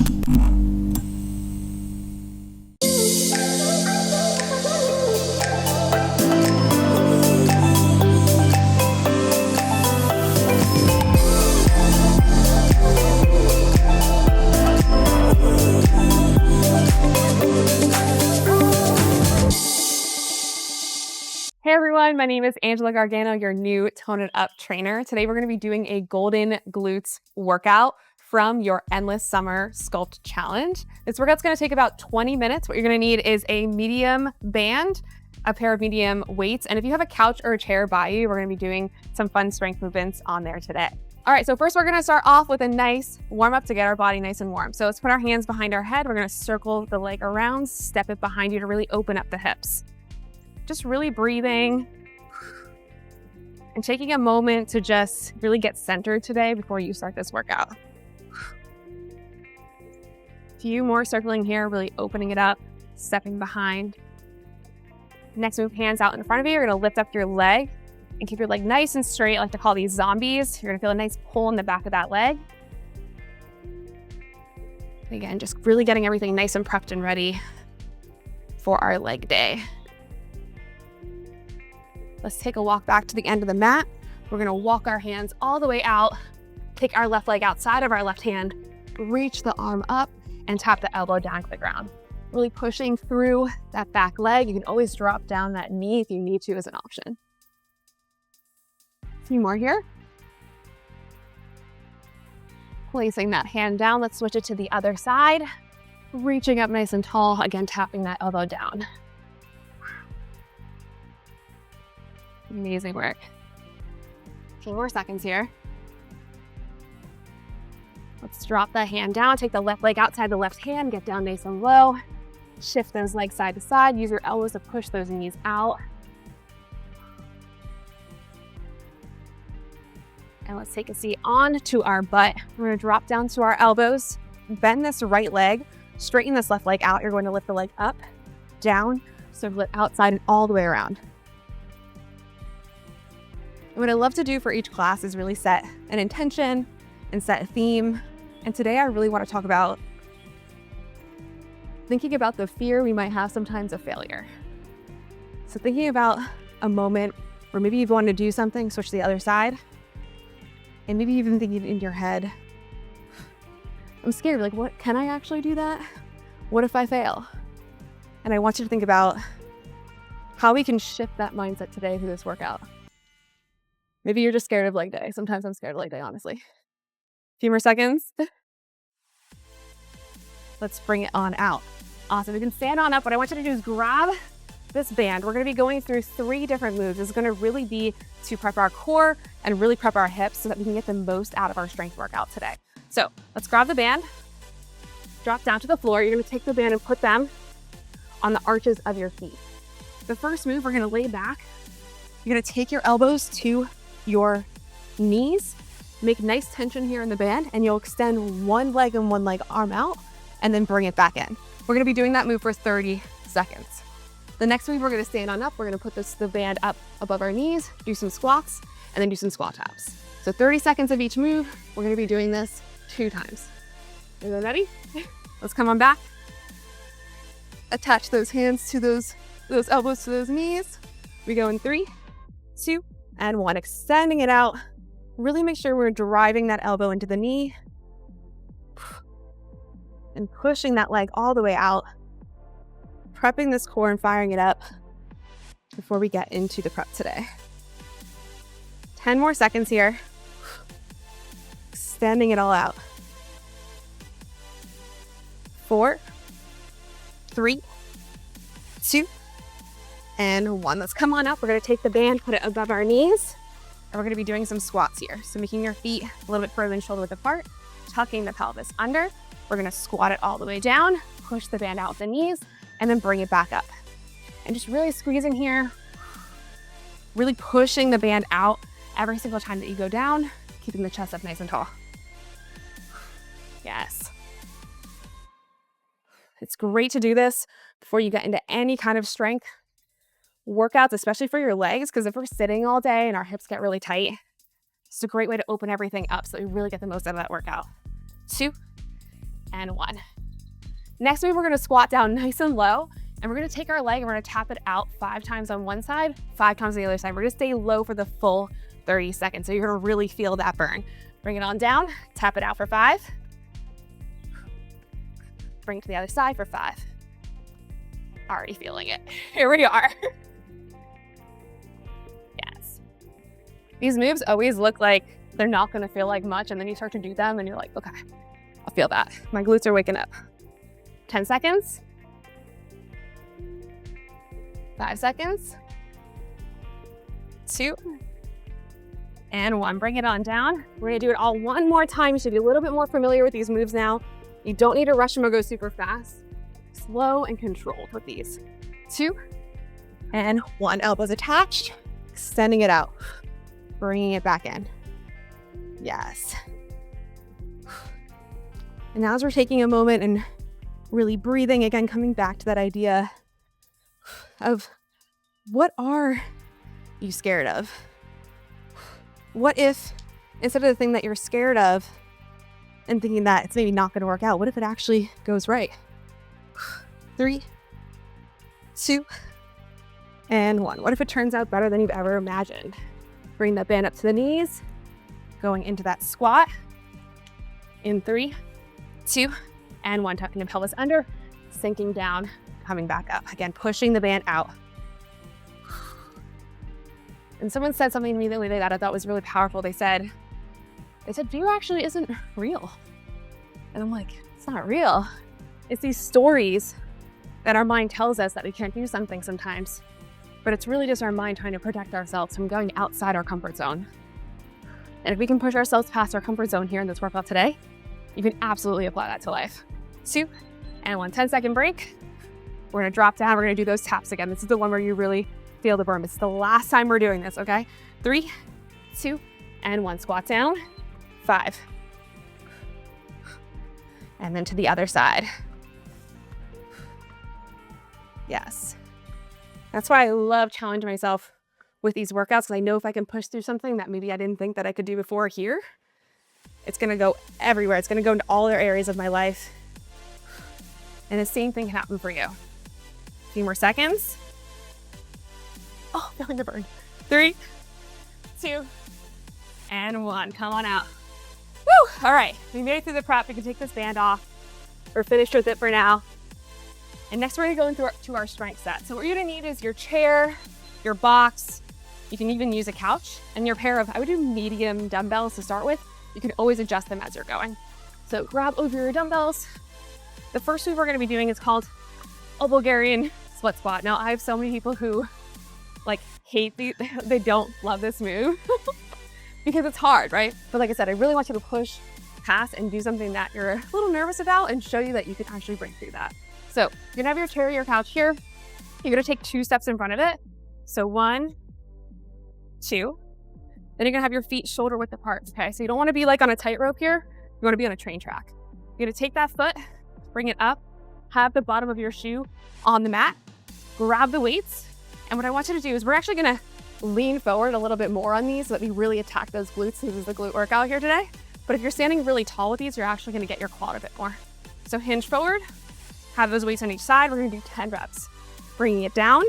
Hey everyone, my name is Angela Gargano, your new Tone It Up trainer. Today we're going to be doing a golden glutes workout from your Endless Summer Sculpt Challenge. This workout's going to take about 20 minutes. What you're going to need is a medium band, a pair of medium weights, and if you have a couch or a chair by you, we're going to be doing some fun strength movements on there today. All right, so first we're going to start off with a nice warm up to get our body nice and warm. So let's put our hands behind our head. We're going to circle the leg around, step it behind you to really open up the hips. Just really breathing and taking a moment to just really get centered today before you start this workout. A few more circling here, really opening it up, stepping behind. Next, move hands out in front of you. You're gonna lift up your leg and keep your leg nice and straight. I like to call these zombies. You're gonna feel a nice pull in the back of that leg. Again, just really getting everything nice and prepped and ready for our leg day. Let's take a walk back to the end of the mat. We're gonna walk our hands all the way out, take our left leg outside of our left hand, reach the arm up and tap the elbow down to the ground. Really pushing through that back leg. You can always drop down that knee if you need to as an option. A few more here. Placing that hand down, let's switch it to the other side. Reaching up nice and tall, again, tapping that elbow down. Amazing work. A few more seconds here. Let's drop the hand down, take the left leg outside the left hand, get down nice and low. Shift those legs side to side. Use your elbows to push those knees out. And let's take a seat on to our butt. We're gonna drop down to our elbows, bend this right leg, straighten this left leg out. You're going to lift the leg up, down, swivel it outside and all the way around. What I love to do for each class is really set an intention and set a theme. And today I really want to talk about thinking about the fear we might have sometimes of failure. So thinking about a moment where maybe you've wanted to do something, switch to the other side, and maybe even thinking in your head, I'm scared, like, what, can I actually do that? What if I fail? And I want you to think about how we can shift that mindset today through this workout. Maybe you're just scared of leg day. Sometimes I'm scared of leg day, honestly. A few more seconds. Let's bring it on out. Awesome, you can stand on up. What I want you to do is grab this band. We're gonna be going through 3 different moves. This is gonna really be to prep our core and really prep our hips so that we can get the most out of our strength workout today. So let's grab the band, drop down to the floor. You're gonna take the band and put them on the arches of your feet. The first move, we're gonna lay back. You're gonna take your elbows to your knees, make nice tension here in the band, and you'll extend one leg and one leg arm out and then bring it back in. We're gonna be doing that move for 30 seconds. The next move, we're gonna stand on up. We're gonna put the band up above our knees, do some squats, and then do some squat taps. So 30 seconds of each move. We're gonna be doing this 2 times. Are you ready? Let's come on back. Attach those hands to those elbows to those knees. We go in 3, 2, and 1. Extending it out. Really make sure we're driving that elbow into the knee and pushing that leg all the way out. Prepping this core and firing it up before we get into the prep today. 10 more seconds here. Extending it all out. 4, 3, 2, and 1. Let's come on up. We're gonna take the band, put it above our knees, and we're gonna be doing some squats here. So making your feet a little bit further than shoulder width apart, tucking the pelvis under. We're gonna squat it all the way down, push the band out with the knees, and then bring it back up. And just really squeezing here, really pushing the band out every single time that you go down, keeping the chest up nice and tall. Yes. It's great to do this before you get into any kind of strength workouts, especially for your legs, because if we're sitting all day and our hips get really tight, it's a great way to open everything up so that we really get the most out of that workout. 2, and 1. Next move, we're gonna squat down nice and low, and we're gonna take our leg and we're gonna tap it out 5 times on one side, 5 times on the other side. We're gonna stay low for the full 30 seconds. So you're gonna really feel that burn. Bring it on down, tap it out for 5. Bring it to the other side for 5. Already feeling it. Here we are. Yes. These moves always look like they're not gonna feel like much, and then you start to do them and you're like, okay, I'll feel that. My glutes are waking up. 10 seconds. 5 seconds. 2 and 1. Bring it on down. We're gonna do it all one more time. You should be a little bit more familiar with these moves now. You don't need to rush them or go super fast. Slow and controlled with these. 2 and 1. Elbows attached, extending it out, bringing it back in. Yes. And now as we're taking a moment and really breathing, again, coming back to that idea of what are you scared of? What if instead of the thing that you're scared of and thinking that it's maybe not going to work out, what if it actually goes right? 3, 2, and 1. What if it turns out better than you've ever imagined? Bring that band up to the knees, going into that squat in 3, 2, and 1. Tucking the pelvis under, sinking down, coming back up. Again, pushing the band out. And someone said something to me the other day that I thought was really powerful. They said, fear actually isn't real. And I'm like, it's not real. It's these stories that our mind tells us that we can't do something sometimes. But it's really just our mind trying to protect ourselves from going outside our comfort zone. And if we can push ourselves past our comfort zone here in this workout today, you can absolutely apply that to life. 2 and 1. 10-second break. We're gonna drop down. We're gonna do those taps again. This is the one where you really feel the burn. It's the last time we're doing this, okay? 3, 2, and 1. Squat down. 5. And then to the other side. Yes. That's why I love challenging myself with these workouts, because I know if I can push through something that maybe I didn't think that I could do before here, it's gonna go everywhere. It's gonna go into all other areas of my life. And the same thing can happen for you. A few more seconds. Oh, feeling the burn. 3, 2, and 1. Come on out. Woo! All right, we made it through the prep. We can take this band off. We're finished with it for now. And next we're gonna go into our strength set. So what you're gonna need is your chair, your box. You can even use a couch and your pair of, I would do medium dumbbells to start with. You can always adjust them as you're going. So grab over your dumbbells. The first move we're gonna be doing is called a Bulgarian split squat. Now I have so many people who hate they don't love this move because it's hard, right? But like I said, I really want you to push past and do something that you're a little nervous about and show you that you can actually break through that. So you're gonna have your chair or your couch here. You're gonna take 2 steps in front of it. So 1, 2. Then you're gonna have your feet shoulder width apart, okay? So you don't wanna be like on a tightrope here. You wanna be on a train track. You're gonna take that foot, bring it up, have the bottom of your shoe on the mat, grab the weights, and what I want you to do is we're actually gonna lean forward a little bit more on these so that we really attack those glutes. This is the glute workout here today. But if you're standing really tall with these, you're actually gonna get your quad a bit more. So hinge forward, have those weights on each side. We're gonna do 10 reps. Bringing it down,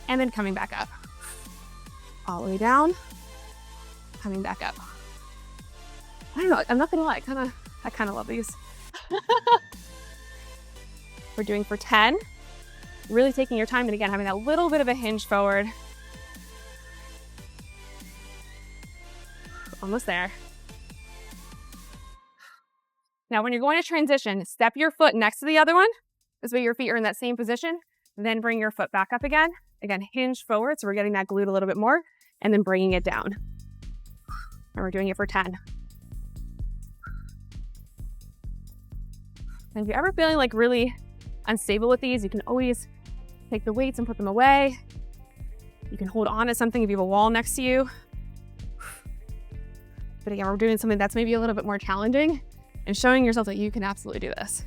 and then coming back up. All the way down, coming back up. I don't know, I'm not gonna lie, I kinda love these. We're doing for 10. Really taking your time, and again, having that little bit of a hinge forward. Almost there. Now, when you're going to transition, step your foot next to the other one. This way your feet are in that same position. Then bring your foot back up again. Again, hinge forward, so we're getting that glute a little bit more, and then bringing it down. And we're doing it for 10. And if you're ever feeling like really unstable with these, you can always take the weights and put them away. You can hold on to something if you have a wall next to you. But again, we're doing something that's maybe a little bit more challenging and showing yourself that you can absolutely do this.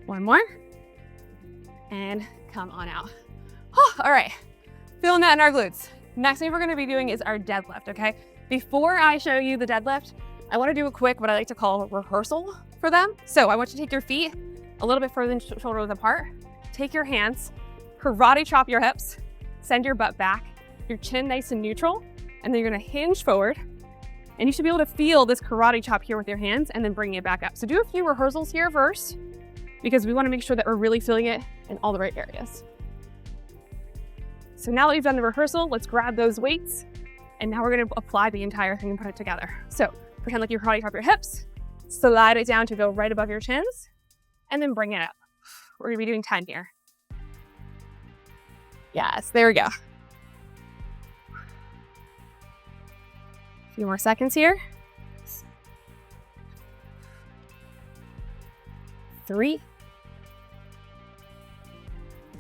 1 more. And come on out. Oh, all right, feeling that in our glutes. Next thing we're gonna be doing is our deadlift, okay? Before I show you the deadlift, I wanna do a quick, what I like to call a rehearsal for them. So I want you to take your feet a little bit further than shoulder width apart. Take your hands, karate chop your hips, send your butt back, your chin nice and neutral, and then you're gonna hinge forward. And you should be able to feel this karate chop here with your hands and then bring it back up. So do a few rehearsals here first, because we wanna make sure that we're really feeling it in all the right areas. So now that we've done the rehearsal, let's grab those weights. And now we're gonna apply the entire thing and put it together. So pretend like you karate chop your hips, slide it down to go right above your chins, and then bring it up. We're gonna be doing 10 here. Yes, there we go. A few more seconds here. 3,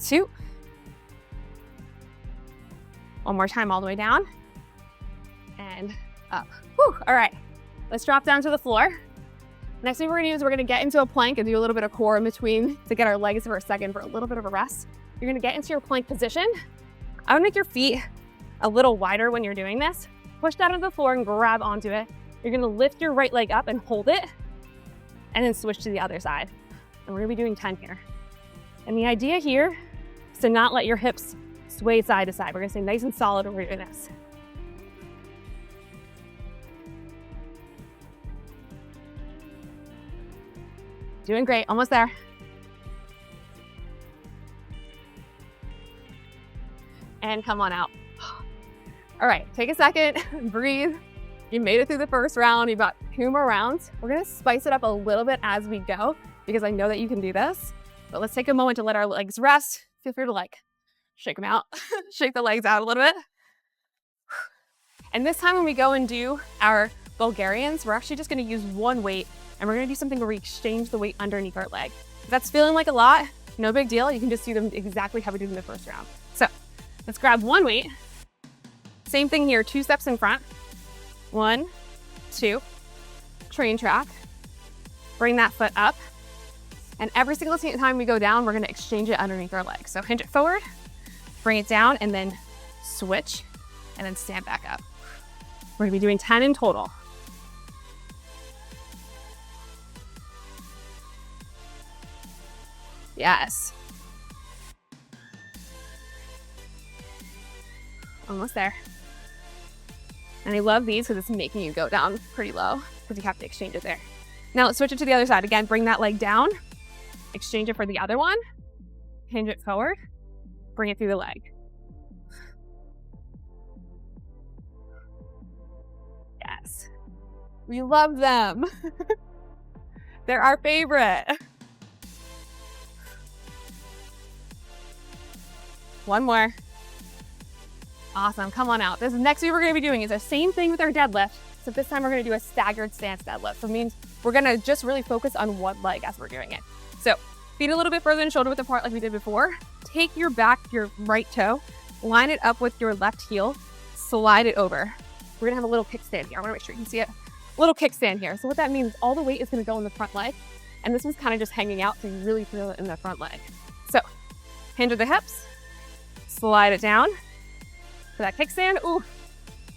2. One more time all the way down and up. Whew. All right, let's drop down to the floor. Next thing we're gonna do is we're gonna get into a plank and do a little bit of core in between to get our legs for a second for a little bit of a rest. You're gonna get into your plank position. I would make your feet a little wider when you're doing this. Push down to the floor and grab onto it. You're gonna lift your right leg up and hold it, and then switch to the other side. And we're gonna be doing 10 here. And the idea here is to not let your hips sway side to side. We're gonna stay nice and solid when we're doing this. Doing great, almost there. And come on out. All right, take a second, breathe. You made it through the first round, you've got 2 more rounds. We're gonna spice it up a little bit as we go, because I know that you can do this. But let's take a moment to let our legs rest. Feel free to like, shake them out, shake the legs out a little bit. And this time when we go and do our Bulgarians, we're actually just gonna use one weight, and we're gonna do something where we exchange the weight underneath our leg. If that's feeling like a lot, no big deal. You can just do them exactly how we did in the first round. So let's grab one weight. Same thing here, 2 steps in front. 1, 2, train track. Bring that foot up. And every single time we go down, we're gonna exchange it underneath our leg. So hinge it forward, bring it down, and then switch, and then stand back up. We're gonna be doing 10 in total. Yes. Almost there. And I love these because it's making you go down pretty low because you have to exchange it there. Now let's switch it to the other side. Again, bring that leg down, exchange it for the other one, hinge it forward, bring it through the leg. Yes. We love them. They're our favorite. One more. Awesome, come on out. This next thing we're gonna be doing is the same thing with our deadlift. So this time we're gonna do a staggered stance deadlift. So it means we're gonna just really focus on one leg as we're doing it. So feet a little bit further than shoulder width apart like we did before. Take your right toe, line it up with your left heel, slide it over. We're gonna have a little kickstand here. I wanna make sure you can see it. A little kickstand here. So what that means, all the weight is gonna go in the front leg, and this one's kind of just hanging out, so you really feel it in the front leg. So hinge at the hips, slide it down. For that kickstand, ooh,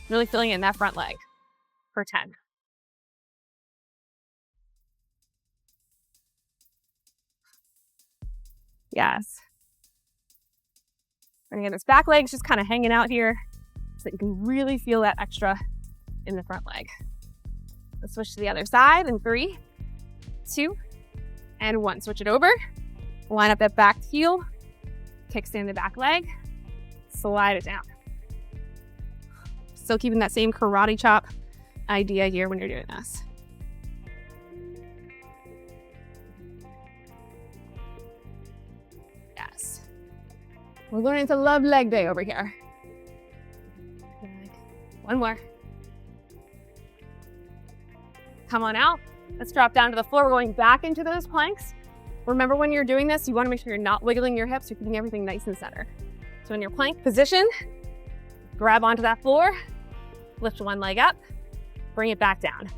really feeling it in that front leg for 10. Yes. And again, this back leg's just kind of hanging out here so that you can really feel that extra in the front leg. Let's switch to the other side in 3, 2, and 1. Switch it over. Line up that back heel, kickstand the back leg, slide it down. Still keeping that same karate chop idea here when you're doing this. Yes. We're learning to love leg day over here. One more. Come on out. Let's drop down to the floor. We're going back into those planks. Remember, when you're doing this, you want to make sure you're not wiggling your hips. You're keeping everything nice and center. So in your plank position, grab onto that floor, lift one leg up, bring it back down.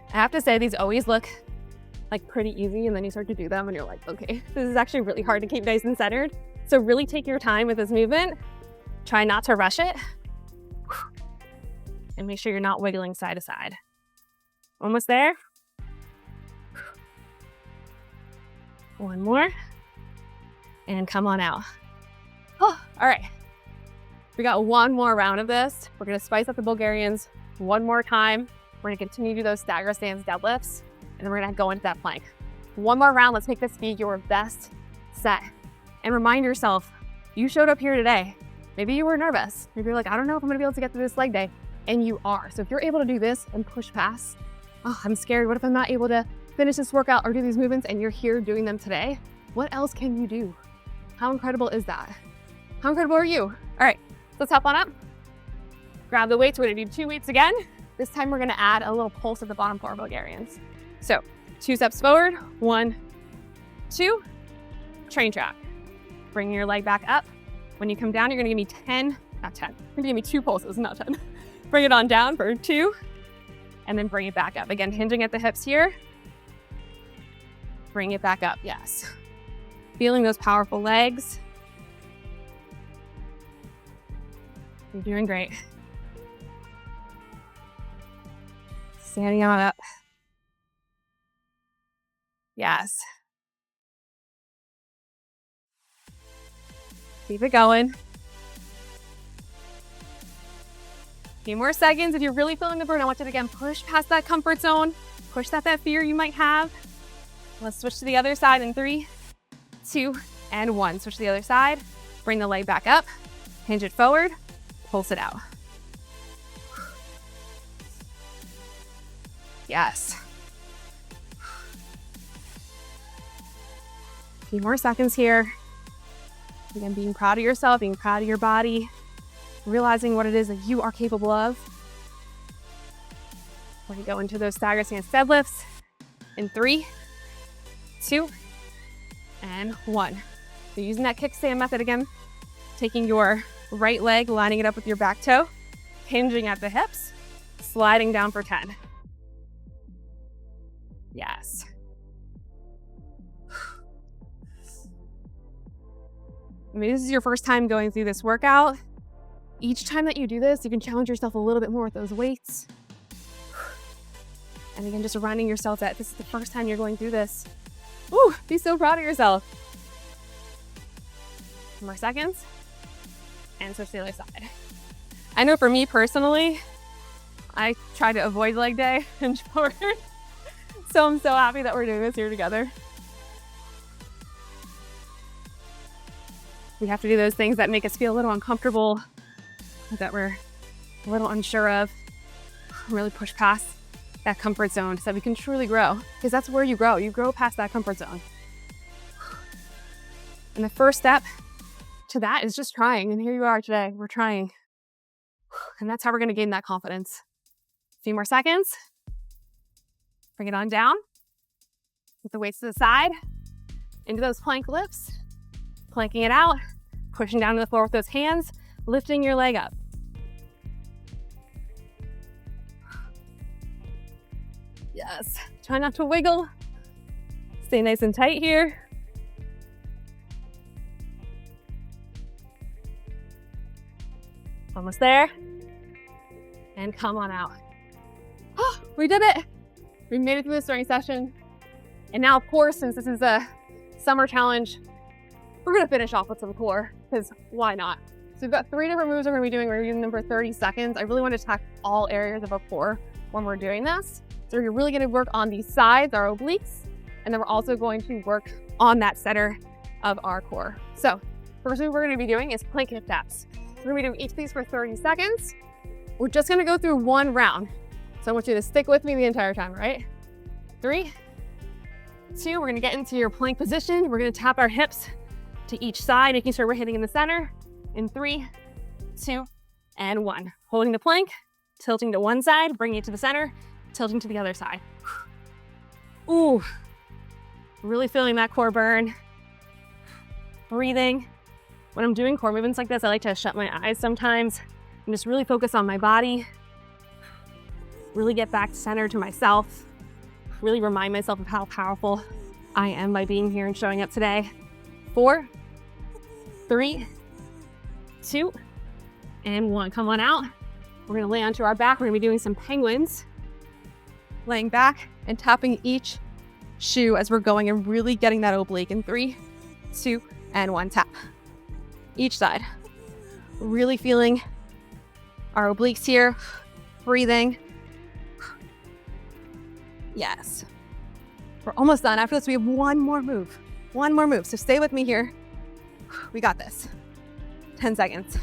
I have to say, these always look like pretty easy, and then you start to do them and you're like, okay, this is actually really hard to keep nice and centered. So really take your time with this movement. Try not to rush it. And make sure you're not wiggling side to side. Almost there. One more. And come on out. Oh, all right. We got one more round of this. We're gonna spice up the Bulgarians one more time. We're gonna continue to do those stagger stance deadlifts, and then we're gonna go into that plank. One more round, let's make this be your best set. And remind yourself, you showed up here today. Maybe you were nervous. Maybe you're like, I don't know if I'm gonna be able to get through this leg day. And you are. So if you're able to do this and push past, oh, I'm scared. What if I'm not able to finish this workout or do these movements, and you're here doing them today? What else can you do? How incredible is that? How incredible are you? All right, let's hop on up. Grab the weights. We're gonna do 2 weights again. This time we're gonna add a little pulse at the bottom for our Bulgarians. So 2 steps forward, 1, 2, train track. Bring your leg back up. When you come down, you're gonna give me 10, not 10, you're gonna give me 2 pulses, not 10. Bring it on down for 2, and then bring it back up. Again, hinging at the hips here. Bring it back up, yes. Feeling those powerful legs. You're doing great. Standing on up. Yes. Keep it going. A few more seconds. If you're really feeling the burn, I want you to again push past that comfort zone. Push that fear you might have. Let's switch to the other side in 3, 2, and 1. Switch to the other side. Bring the leg back up. Hinge it forward. Pulse it out. Yes. A few more seconds here. Again, being proud of yourself, being proud of your body, realizing what it is that you are capable of. We're gonna go into those stagger stance deadlifts in 3, 2, and 1. So using that kickstand method again, taking your right leg, lining it up with your back toe, hinging at the hips, sliding down for 10. Yes. Maybe this is your first time going through this workout. Each time that you do this, you can challenge yourself a little bit more with those weights. And again, just reminding yourself that this is the first time you're going through this. Ooh, be so proud of yourself. 2 more seconds. And switch to the other side. I know for me personally, I try to avoid leg day and forward. So I'm so happy that we're doing this here together. We have to do those things that make us feel a little uncomfortable, that we're a little unsure of. Really push past that comfort zone so that we can truly grow, because that's where you grow. You grow past that comfort zone. And the first step to that is just trying. And here you are today, we're trying. And that's how we're gonna gain that confidence. A few more seconds. Bring it on down. With the weights to the side, into those plank lifts. Planking it out, pushing down to the floor with those hands, lifting your leg up. Yes, try not to wiggle. Stay nice and tight here. Almost there. And come on out. Oh, we did it. We made it through this training session. And now, of course, since this is a summer challenge, we're gonna finish off with some core, because why not? So we've got 3 different moves we're gonna be doing. We're doing them for 30 seconds. I really want to attack all areas of our core when we're doing this. So we're really gonna work on these sides, our obliques, and then we're also going to work on that center of our core. So first move we're gonna be doing is plank hip taps. We're gonna be doing each of these for 30 seconds. We're just gonna go through 1 round. So I want you to stick with me the entire time, right? 3, 2, we're gonna get into your plank position. We're gonna tap our hips to each side, making sure we're hitting in the center. In 3, 2, and 1. Holding the plank, tilting to one side, bringing it to the center, tilting to the other side. Ooh, really feeling that core burn. Breathing. When I'm doing core movements like this, I like to shut my eyes sometimes and just really focus on my body. Really get back centered to myself. Really remind myself of how powerful I am by being here and showing up today. 4, 3, 2, and 1. Come on out. We're gonna lay onto our back. We're gonna be doing some penguins. laying back and tapping each shoe as we're going and really getting that oblique in 3, 2, and 1. Tap. Each side. Really feeling our obliques here. Breathing. Yes. We're almost done. After this, we have one more move. One more move. So stay with me here. We got this. 10 seconds.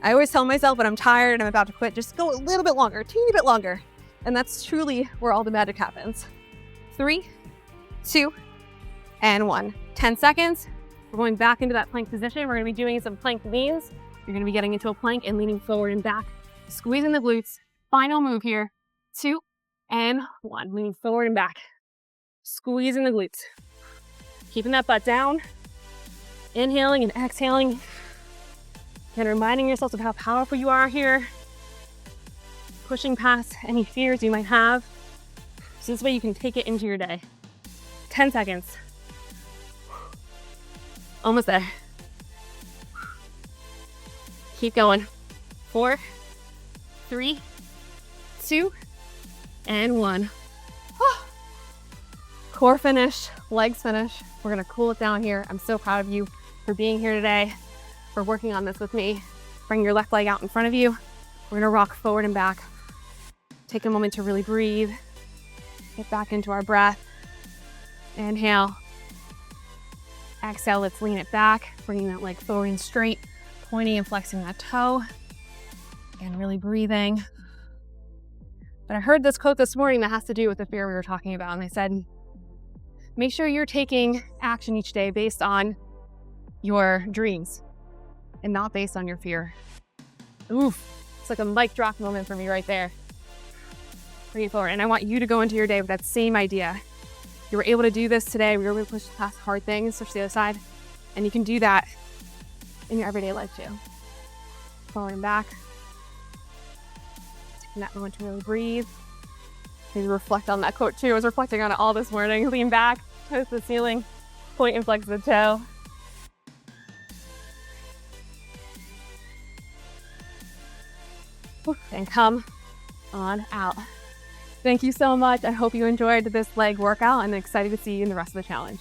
I always tell myself when I'm tired and I'm about to quit, just go a little bit longer, a teeny bit longer. And that's truly where all the magic happens. 3, 2, and 1. 10 seconds. We're going back into that plank position. We're gonna be doing some plank leans. You're gonna be getting into a plank and leaning forward and back, squeezing the glutes. Final move here. 2 and 1. Leaning forward and back, squeezing the glutes. Keeping that butt down. Inhaling and exhaling. And reminding yourself of how powerful you are here. Pushing past any fears you might have. So this way you can take it into your day. 10 seconds. Almost there. Keep going. 4, 3, 2, and 1. Core finish, legs finish. We're gonna cool it down here. I'm so proud of you for being here today, for working on this with me. Bring your left leg out in front of you. We're gonna rock forward and back. Take a moment to really breathe. Get back into our breath. Inhale. Exhale, let's lean it back, bringing that leg forward and straight, pointing and flexing that toe. And really breathing. But I heard this quote this morning that has to do with the fear we were talking about. And they said, make sure you're taking action each day based on your dreams and not based on your fear. Oof, it's like a mic drop moment for me right there. Bring it forward. And I want you to go into your day with that same idea. You were able to do this today. We were able to push past hard things, switch to the other side. And you can do that in your everyday life too. Forward and back. Taking that moment to really breathe. Maybe reflect on that quote too. I was reflecting on it all this morning. Lean back, toes to the ceiling, point and flex the toe. And come on out. Thank you so much. I hope you enjoyed this leg workout and I'm excited to see you in the rest of the challenge.